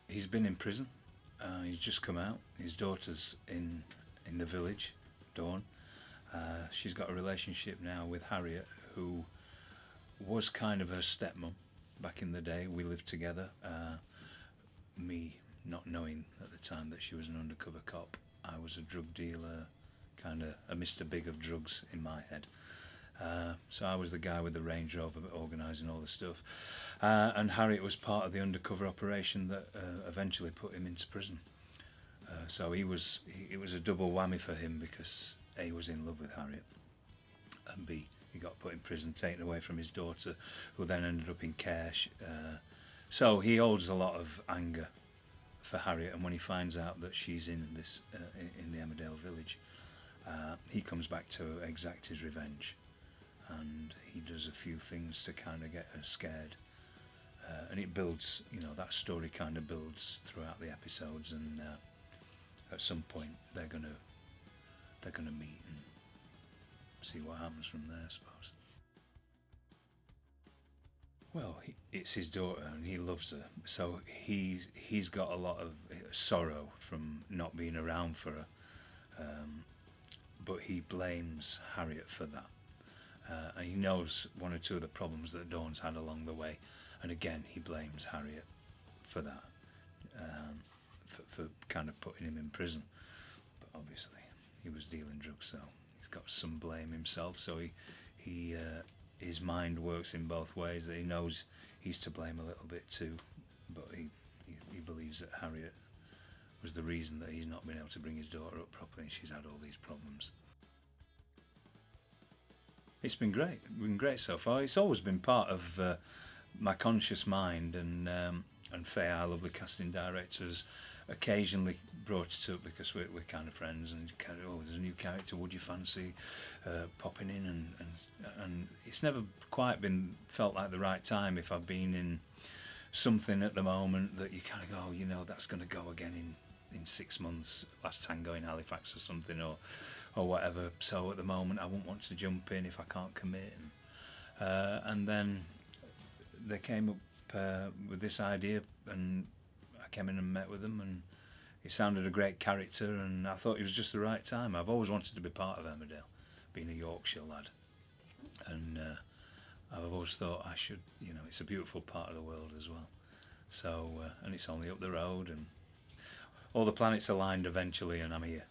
He's been in prison. He's just come out. His daughter's in the village, Dawn. She's got a relationship now with Harriet, who was kind of her stepmom back in the day. We lived together. Me not knowing at the time that she was an undercover cop. I was a drug dealer, kind of a Mr. Big of drugs in my head. So I was the guy with the Range Rover organising all the stuff. And Harriet was part of the undercover operation that eventually put him into prison. So it was a double whammy for him, because A, he was in love with Harriet, and B, he got put in prison, taken away from his daughter, who then ended up in care. So he holds a lot of anger for Harriet, and when he finds out that she's in this in the Emmerdale village, he comes back to exact his revenge, and he does a few things to kind of get her scared. And it builds, that story kind of builds throughout the episodes, and at some point they're gonna meet and see what happens from there, I suppose. Well, it's his daughter, and he loves her, so he's got a lot of sorrow from not being around for her, but he blames Harriet for that, and he knows one or two of the problems that Dawn's had along the way. And again, he blames Harriet for that, for kind of putting him in prison. But obviously, he was dealing drugs, so he's got some blame himself. So his mind works in both ways. That he knows he's to blame a little bit too, but he believes that Harriet was the reason that he's not been able to bring his daughter up properly, and she's had all these problems. It's been great. It's been great so far. It's always been part of my conscious mind, and Faye, our lovely casting director, has occasionally brought it up, because we're kind of friends, and kind of, there's a new character, would you fancy popping in, and it's never quite been felt like the right time. If I've been in something at the moment that you kind of go, that's going to go again in 6 months, last tango in Halifax or something, or whatever. So at the moment I wouldn't want to jump in if I can't commit, and then they came up with this idea, and I came in and met with them, and he sounded a great character, and I thought it was just the right time. I've always wanted to be part of Emmerdale, being a Yorkshire lad, and I've always thought I should, it's a beautiful part of the world as well. So, and it's only up the road, and all the planets aligned eventually, and I'm here.